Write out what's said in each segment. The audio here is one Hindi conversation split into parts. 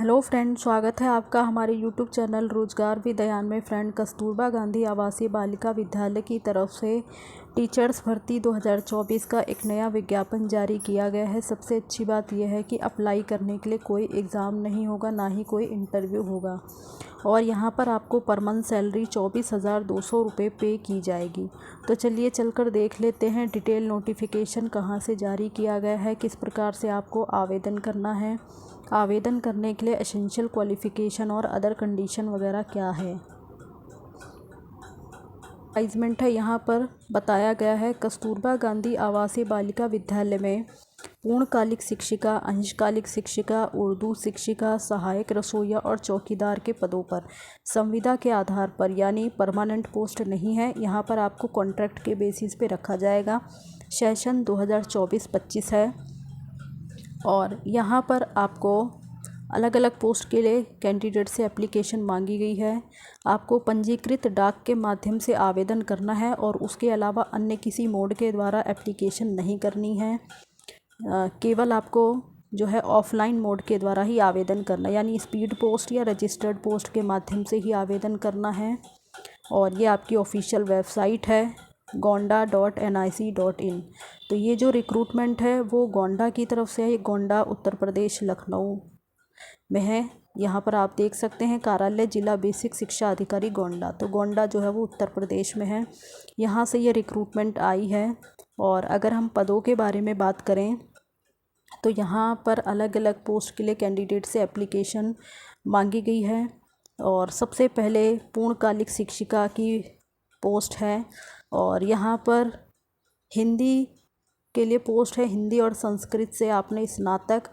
हेलो फ्रेंड, स्वागत है आपका हमारे यूट्यूब चैनल रोजगार विद्यान में। फ्रेंड, कस्तूरबा गांधी आवासीय बालिका विद्यालय की तरफ से टीचर्स भर्ती 2024 का एक नया विज्ञापन जारी किया गया है। सबसे अच्छी बात यह है कि अप्लाई करने के लिए कोई एग्ज़ाम नहीं होगा, ना ही कोई इंटरव्यू होगा और यहाँ पर आपको पर मंथ सैलरी 24,200 रुपये पे की जाएगी। तो चलिए चलकर देख लेते हैं डिटेल नोटिफिकेशन कहाँ से जारी किया गया है, किस प्रकार से आपको आवेदन करना है, आवेदन करने के लिए एसेंशियल क्वालिफ़िकेशन और अदर कंडीशन वगैरह क्या है। एडवर्टाइजमेंट है, यहाँ पर बताया गया है कस्तूरबा गांधी आवासीय बालिका विद्यालय में पूर्णकालिक शिक्षिका, अंशकालिक शिक्षिका, उर्दू शिक्षिका, सहायक रसोइया और चौकीदार के पदों पर संविदा के आधार पर, यानी परमानेंट पोस्ट नहीं है। यहाँ पर आपको कॉन्ट्रैक्ट के बेसिस पे रखा जाएगा। सेशन 2024-25 है और यहाँ पर आपको अलग अलग पोस्ट के लिए कैंडिडेट से एप्लीकेशन मांगी गई है। आपको पंजीकृत डाक के माध्यम से आवेदन करना है और उसके अलावा अन्य किसी मोड के द्वारा एप्लीकेशन नहीं करनी है। केवल आपको जो है ऑफलाइन मोड के द्वारा ही आवेदन करना, यानी स्पीड पोस्ट या रजिस्टर्ड पोस्ट के माध्यम से ही आवेदन करना है। और ये आपकी ऑफिशियल वेबसाइट है gonda.nic.in। तो ये जो रिक्रूटमेंट है वो गोंडा की तरफ से है। गोंडा उत्तर प्रदेश लखनऊ में है। यहाँ पर आप देख सकते हैं कार्यालय जिला बेसिक शिक्षा अधिकारी गोंडा। तो गोंडा जो है वो उत्तर प्रदेश में है। यहाँ से ये रिक्रूटमेंट आई है। और अगर हम पदों के बारे में बात करें तो यहाँ पर अलग अलग पोस्ट के लिए कैंडिडेट से एप्लीकेशन मांगी गई है। और सबसे पहले पूर्णकालिक शिक्षिका की पोस्ट है और यहाँ पर हिंदी के लिए पोस्ट है। हिंदी और संस्कृत से आपने स्नातक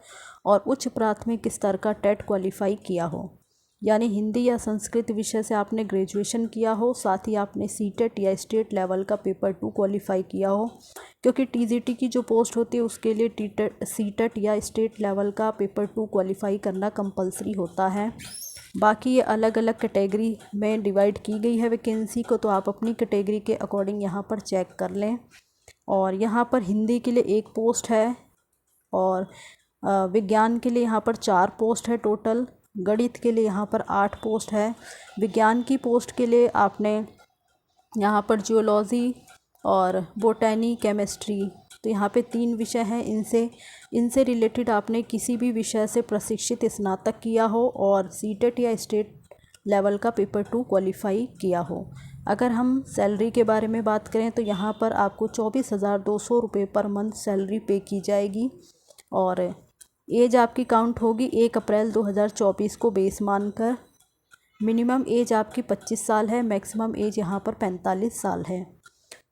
और उच्च प्राथमिक स्तर का टेट क्वालिफाई किया हो, यानी हिंदी या संस्कृत विषय से आपने ग्रेजुएशन किया हो, साथ ही आपने सीटेट या स्टेट लेवल का पेपर 2 क्वालिफाई किया हो। क्योंकि टीजीटी की जो पोस्ट होती है उसके लिए सीटेट या स्टेट लेवल का पेपर 2 क्वालिफाई करना कंपलसरी होता है। बाकी ये अलग अलग कैटेगरी में डिवाइड की गई है वैकेंसी को, तो आप अपनी कैटेगरी के अकॉर्डिंग यहाँ पर चेक कर लें। और यहाँ पर हिंदी के लिए 1 पोस्ट है और विज्ञान के लिए यहाँ पर 4 पोस्ट है टोटल। गणित के लिए यहाँ पर 8 पोस्ट है। विज्ञान की पोस्ट के लिए आपने यहाँ पर जियोलॉजी और बोटैनी, केमिस्ट्री, तो यहाँ पे 3 विषय हैं। इनसे रिलेटेड आपने किसी भी विषय से प्रशिक्षित स्नातक किया हो और सीटेट या स्टेट लेवल का पेपर 2 क्वालिफाई किया हो। अगर हम सैलरी के बारे में बात करें तो यहाँ पर आपको 24,200 रुपये पर मंथ सैलरी पे की जाएगी। और एज आपकी काउंट होगी 1 अप्रैल 2024 को बेस मानकर। मिनिमम एज आपकी 25 साल है, मैक्सिमम एज यहाँ पर 45 साल है।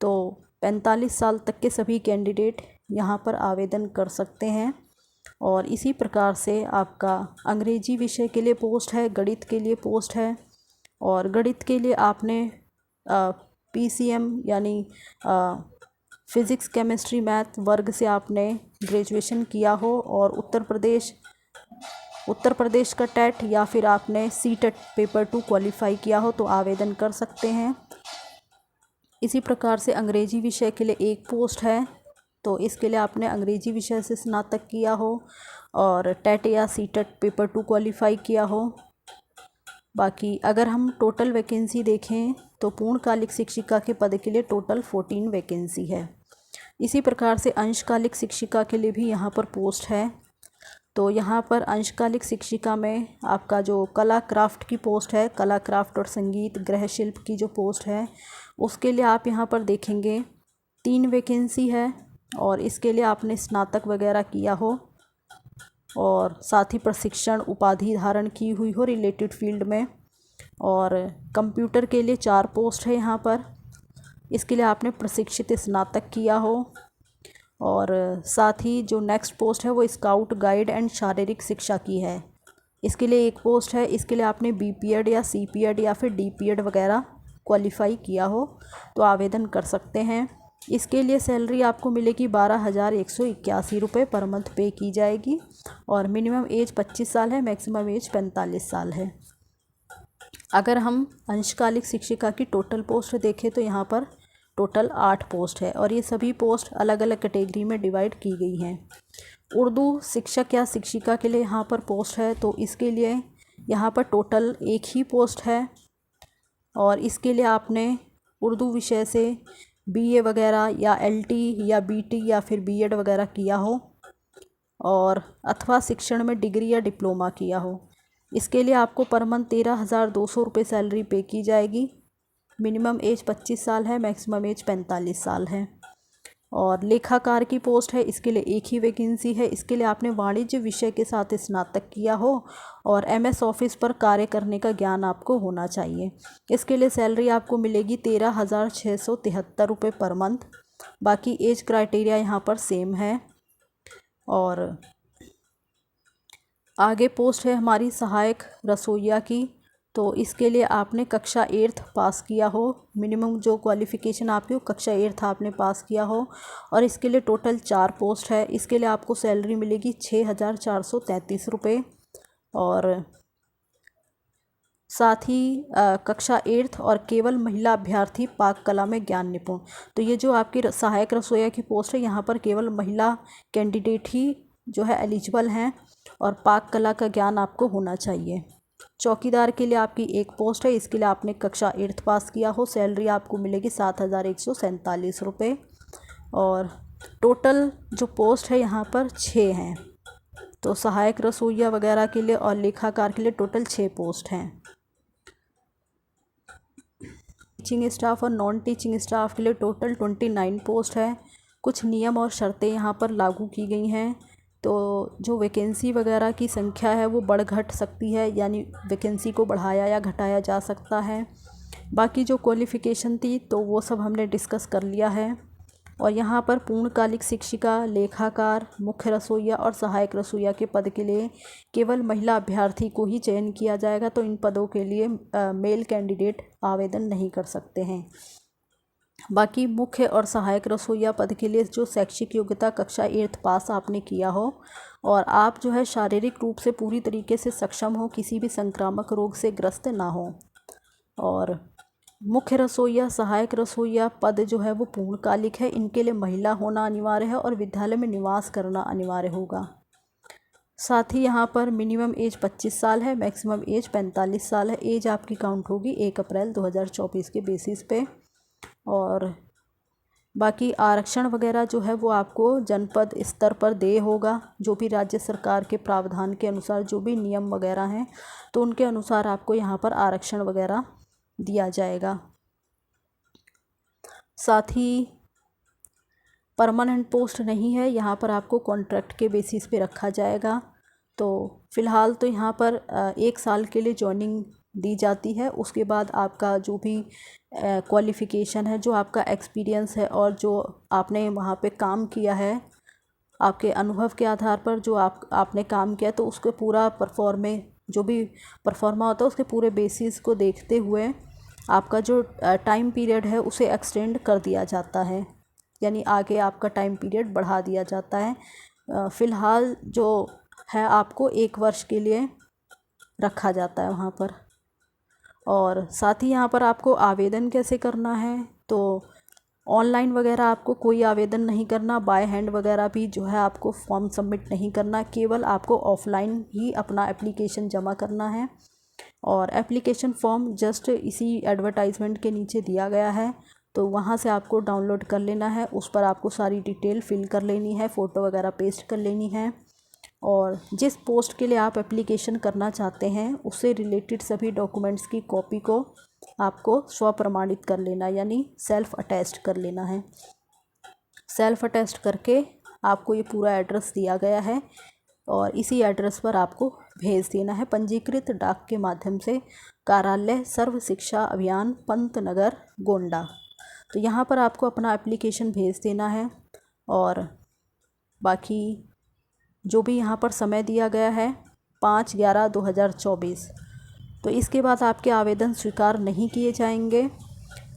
तो 45 साल तक के सभी कैंडिडेट यहाँ पर आवेदन कर सकते हैं। और इसी प्रकार से आपका अंग्रेजी विषय के लिए पोस्ट है, गणित के लिए पोस्ट है। और गणित के लिए आपने PCM यानी फिज़िक्स, केमिस्ट्री, मैथ वर्ग से आपने ग्रेजुएशन किया हो और उत्तर प्रदेश का टेट या फिर आपने सीटेट पेपर 2 क्वालिफाई किया हो तो आवेदन कर सकते हैं। इसी प्रकार से अंग्रेजी विषय के लिए 1 पोस्ट है, तो इसके लिए आपने अंग्रेजी विषय से स्नातक किया हो और टेट या सीटेट पेपर 2 क्वालिफाई किया हो। बाकी अगर हम टोटल वैकेंसी देखें तो पूर्णकालिक शिक्षिका के पद के लिए टोटल 14 वैकेंसी है। इसी प्रकार से अंशकालिक शिक्षिका के लिए भी यहाँ पर पोस्ट है। तो यहाँ पर अंशकालिक शिक्षिका में आपका जो कला क्राफ्ट की पोस्ट है, कला क्राफ्ट और संगीत गृह शिल्प की जो पोस्ट है उसके लिए आप यहाँ पर देखेंगे 3 वैकेंसी है। और इसके लिए आपने स्नातक वगैरह किया हो और साथ ही प्रशिक्षण उपाधि धारण की हुई हो रिलेटेड फील्ड में। और कंप्यूटर के लिए 4 पोस्ट है यहाँ पर, इसके लिए आपने प्रशिक्षित स्नातक किया हो। और साथ ही जो नेक्स्ट पोस्ट है वो स्काउट गाइड एंड शारीरिक शिक्षा की है, इसके लिए 1 पोस्ट है। इसके लिए आपने BPED या CPED या फिर DPED वगैरह क्वालिफाई किया हो तो आवेदन कर सकते हैं। इसके लिए सैलरी आपको मिलेगी 12,181 रुपये पर मंथ पे की जाएगी। और मिनिमम एज 25 साल है, मैक्सिमम एज 45 साल है। अगर हम अंशकालिक शिक्षिका की टोटल पोस्ट देखें तो यहाँ पर टोटल 8 पोस्ट है और ये सभी पोस्ट अलग अलग कैटेगरी में डिवाइड की गई हैं। उर्दू शिक्षक या शिक्षिका के लिए यहाँ पर पोस्ट है, तो इसके लिए यहाँ पर टोटल एक ही पोस्ट है और इसके लिए आपने उर्दू विषय से बीए वगैरह या एलटी या बीटी या फिर बीएड वगैरह किया हो और अथवा शिक्षण में डिग्री या डिप्लोमा किया हो। इसके लिए आपको पर मंथ 13,200 रुपये सैलरी पे की जाएगी। मिनिमम एज 25 साल है, मैक्सिमम एज 45 साल है। और लेखाकार की पोस्ट है, इसके लिए एक ही वैकेंसी है। इसके लिए आपने वाणिज्य विषय के साथ स्नातक किया हो और एमएस ऑफिस पर कार्य करने का ज्ञान आपको होना चाहिए। इसके लिए सैलरी आपको मिलेगी 13,673 रुपये पर मंथ। बाकी एज क्राइटेरिया यहाँ पर सेम है। और आगे पोस्ट है हमारी सहायक रसोइया की, तो इसके लिए आपने कक्षा 8th पास किया हो। मिनिमम जो क्वालिफ़िकेशन आपकी हो कक्षा 8th आपने पास किया हो। और इसके लिए टोटल 4 पोस्ट है। इसके लिए आपको सैलरी मिलेगी 6,433 रुपये। और साथ ही कक्षा 8th और केवल महिला अभ्यर्थी पाक कला में ज्ञान निपुण। तो ये जो आपकी सहायक रसोइया की पोस्ट है, यहाँ पर केवल महिला कैंडिडेट ही जो है एलिजिबल हैं और पाक कला का ज्ञान आपको होना चाहिए। चौकीदार के लिए आपकी एक पोस्ट है, इसके लिए आपने कक्षा 8th पास किया हो। सैलरी आपको मिलेगी 7,147 रुपये। और टोटल जो पोस्ट है यहाँ पर 6 हैं। तो सहायक रसोइया वगैरह के लिए और लेखाकार के लिए टोटल 6 पोस्ट हैं। टीचिंग स्टाफ और नॉन टीचिंग स्टाफ के लिए टोटल 29 पोस्ट है। कुछ नियम और शर्तें यहाँ पर लागू की गई हैं। तो जो वैकेंसी वगैरह की संख्या है वो बढ़ घट सकती है, यानी वैकेंसी को बढ़ाया या घटाया जा सकता है। बाकी जो क्वालिफ़िकेशन थी तो वो सब हमने डिस्कस कर लिया है। और यहाँ पर पूर्णकालिक शिक्षिका, लेखाकार, मुख्य रसोइया और सहायक रसोइया के पद के लिए केवल महिला अभ्यर्थी को ही चयन किया जाएगा। तो इन पदों के लिए मेल कैंडिडेट आवेदन नहीं कर सकते हैं। बाकी मुख्य और सहायक रसोइया पद के लिए जो शैक्षिक योग्यता कक्षा 8th पास आपने किया हो और आप जो है शारीरिक रूप से पूरी तरीके से सक्षम हो, किसी भी संक्रामक रोग से ग्रस्त ना हो। और मुख्य रसोइया, सहायक रसोइया पद जो है वो पूर्णकालिक है। इनके लिए महिला होना अनिवार्य है और विद्यालय में निवास करना अनिवार्य होगा। साथ ही यहाँ पर मिनिमम एज 25 साल है, मैक्सिमम एज 45 साल है। एज आपकी काउंट होगी 1 अप्रैल 2024 के बेसिस पे। और बाकी आरक्षण वगैरह जो है वो आपको जनपद स्तर पर देय होगा। जो भी राज्य सरकार के प्रावधान के अनुसार जो भी नियम वगैरह हैं तो उनके अनुसार आपको यहाँ पर आरक्षण वगैरह दिया जाएगा। साथ ही परमानेंट पोस्ट नहीं है, यहाँ पर आपको कॉन्ट्रैक्ट के बेसिस पे रखा जाएगा। तो फ़िलहाल तो यहाँ पर 1 साल के लिए जॉइनिंग दी जाती है। उसके बाद आपका जो भी क्वालिफ़िकेशन है, जो आपका एक्सपीरियंस है और जो आपने वहाँ पे काम किया है, आपके अनुभव के आधार पर जो आपने काम किया, तो उसके पूरा जो भी परफॉर्मा होता है उसके पूरे बेसिस को देखते हुए आपका जो टाइम पीरियड है उसे एक्सटेंड कर दिया जाता है, यानी आगे आपका टाइम पीरियड बढ़ा दिया जाता है। फ़िलहाल जो है आपको 1 वर्ष के लिए रखा जाता है वहाँ पर। और साथ ही यहाँ पर आपको आवेदन कैसे करना है, तो ऑनलाइन वगैरह आपको कोई आवेदन नहीं करना, बाय हैंड वगैरह भी जो है आपको फॉर्म सबमिट नहीं करना, केवल आपको ऑफलाइन ही अपना एप्लीकेशन जमा करना है। और एप्लीकेशन फॉर्म जस्ट इसी एडवर्टाइजमेंट के नीचे दिया गया है, तो वहाँ से आपको डाउनलोड कर लेना है। उस पर आपको सारी डिटेल फिल कर लेनी है, फ़ोटो वगैरह पेस्ट कर लेनी है। और जिस पोस्ट के लिए आप एप्लीकेशन करना चाहते हैं उससे रिलेटेड सभी डॉक्यूमेंट्स की कॉपी को आपको स्वप्रमाणित कर लेना, यानी सेल्फ अटैच्ड कर लेना है। सेल्फ अटैच्ड करके आपको ये पूरा एड्रेस दिया गया है और इसी एड्रेस पर आपको भेज देना है पंजीकृत डाक के माध्यम से। कार्यालय सर्व शिक्षा अभियान, पंतनगर, गोंडा। तो यहाँ पर आपको अपना एप्लीकेशन भेज देना है। और बाकी जो भी यहाँ पर समय दिया गया है 5/11/2024, तो इसके बाद आपके आवेदन स्वीकार नहीं किए जाएंगे।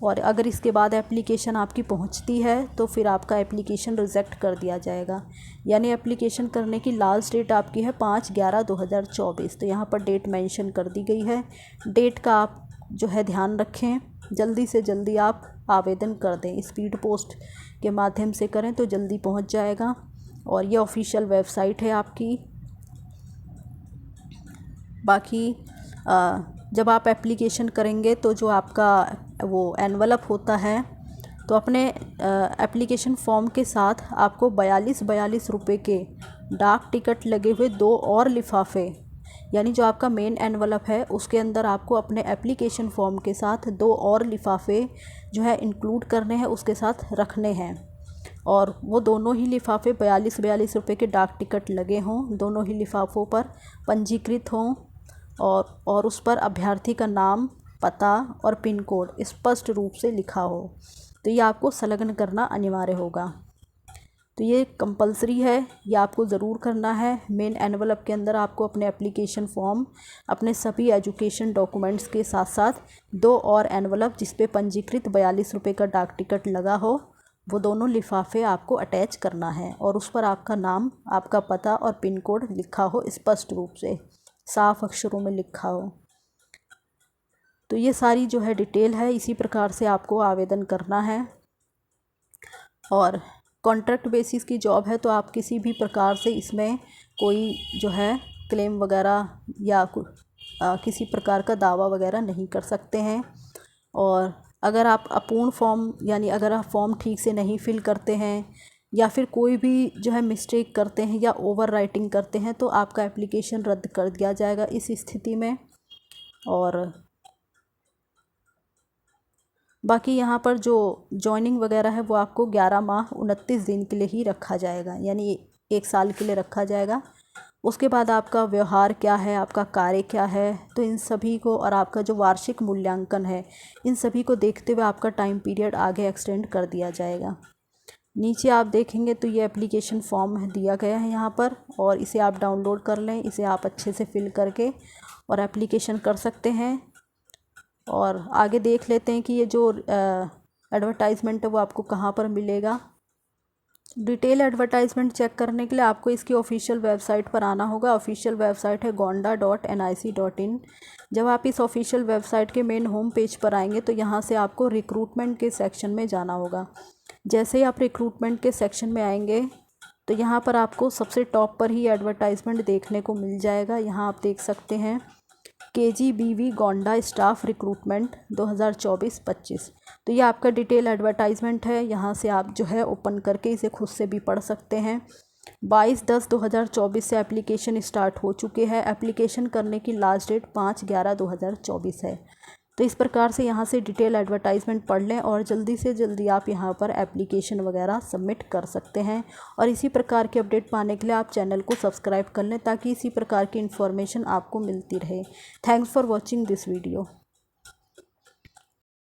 और अगर इसके बाद एप्लीकेशन आपकी पहुँचती है तो फिर आपका एप्लीकेशन रिजेक्ट कर दिया जाएगा। यानी एप्लीकेशन करने की लास्ट डेट आपकी है 5/11/2024। तो यहाँ पर डेट मेंशन कर दी गई है। डेट का आप जो है ध्यान रखें, जल्दी से जल्दी आप आवेदन कर दें। स्पीड पोस्ट के माध्यम से करें तो जल्दी पहुँच जाएगा। और ये ऑफिशियल वेबसाइट है आपकी। बाकी जब आप एप्लीकेशन करेंगे तो जो आपका वो एनवलप होता है, तो अपने एप्लीकेशन फॉर्म के साथ आपको 42 रुपये के डाक टिकट लगे हुए 2 और लिफाफे, यानी जो आपका मेन एनवलप है उसके अंदर आपको अपने एप्लीकेशन फॉर्म के साथ 2 और लिफाफे जो है इंक्लूड करने हैं, उसके साथ रखने हैं। और वो दोनों ही लिफाफे 42 रुपये के डाक टिकट लगे हों, दोनों ही लिफाफों पर पंजीकृत हों और उस पर अभ्यर्थी का नाम, पता और पिन कोड स्पष्ट रूप से लिखा हो। तो ये आपको संलग्न करना अनिवार्य होगा। तो ये कंपलसरी है, ये आपको ज़रूर करना है। मेन एनवलप के अंदर आपको अपने एप्लीकेशन फॉर्म, अपने सभी एजुकेशन डॉक्यूमेंट्स के साथ साथ 2 और एनवलप जिस पे पंजीकृत 42 रुपये का डाक टिकट लगा हो, वो दोनों लिफाफे आपको अटैच करना है और उस पर आपका नाम, आपका पता और पिन कोड लिखा हो, स्पष्ट रूप से साफ अक्षरों में लिखा हो। तो ये सारी जो है डिटेल है, इसी प्रकार से आपको आवेदन करना है। और कॉन्ट्रैक्ट बेसिस की जॉब है, तो आप किसी भी प्रकार से इसमें कोई जो है क्लेम वगैरह या किसी प्रकार का दावा वगैरह नहीं कर सकते हैं। और अगर आप अपूर्ण फॉर्म, यानी अगर आप फॉर्म ठीक से नहीं फिल करते हैं या फिर कोई भी जो है मिस्टेक करते हैं या ओवर राइटिंग करते हैं, तो आपका एप्लीकेशन रद्द कर दिया जाएगा इस स्थिति में। और बाकी यहाँ पर जो जॉइनिंग वगैरह है वो आपको 11 माह 29 दिन के लिए ही रखा जाएगा, यानी 1 साल के लिए रखा जाएगा। उसके बाद आपका व्यवहार क्या है, आपका कार्य क्या है, तो इन सभी को, और आपका जो वार्षिक मूल्यांकन है, इन सभी को देखते हुए आपका टाइम पीरियड आगे एक्सटेंड कर दिया जाएगा। नीचे आप देखेंगे तो ये एप्लीकेशन फॉर्म दिया गया है यहाँ पर, और इसे आप डाउनलोड कर लें, इसे आप अच्छे से फिल करके और एप्लीकेशन कर सकते हैं। और आगे देख लेते हैं कि ये जो एडवर्टाइजमेंट है वो आपको कहाँ पर मिलेगा। डिटेल एडवर्टाइजमेंट चेक करने के लिए आपको इसकी ऑफिशियल वेबसाइट पर आना होगा। ऑफिशियल वेबसाइट है gonda.nic.in। जब आप इस ऑफिशियल वेबसाइट के मेन होम पेज पर आएंगे तो यहाँ से आपको रिक्रूटमेंट के सेक्शन में जाना होगा। जैसे ही आप रिक्रूटमेंट के सेक्शन में आएंगे तो यहाँ पर आपको सबसे टॉप पर ही एडवर्टाइजमेंट देखने को मिल जाएगा। यहाँ आप देख सकते हैं KGBV गोंडा स्टाफ रिक्रूटमेंट 2024-25। तो ये आपका डिटेल एडवर्टाइजमेंट है। यहाँ से आप जो है ओपन करके इसे खुद से भी पढ़ सकते हैं। 22/10/2024 से एप्लीकेशन स्टार्ट हो चुके हैं। एप्लीकेशन करने की लास्ट डेट 5/11/2024 है। तो इस प्रकार से यहाँ से डिटेल एडवर्टाइजमेंट पढ़ लें और जल्दी से जल्दी आप यहाँ पर एप्लीकेशन वगैरह सबमिट कर सकते हैं। और इसी प्रकार के अपडेट पाने के लिए आप चैनल को सब्सक्राइब कर लें ताकि इसी प्रकार की इन्फॉर्मेशन आपको मिलती रहे। Thanks for watching this video.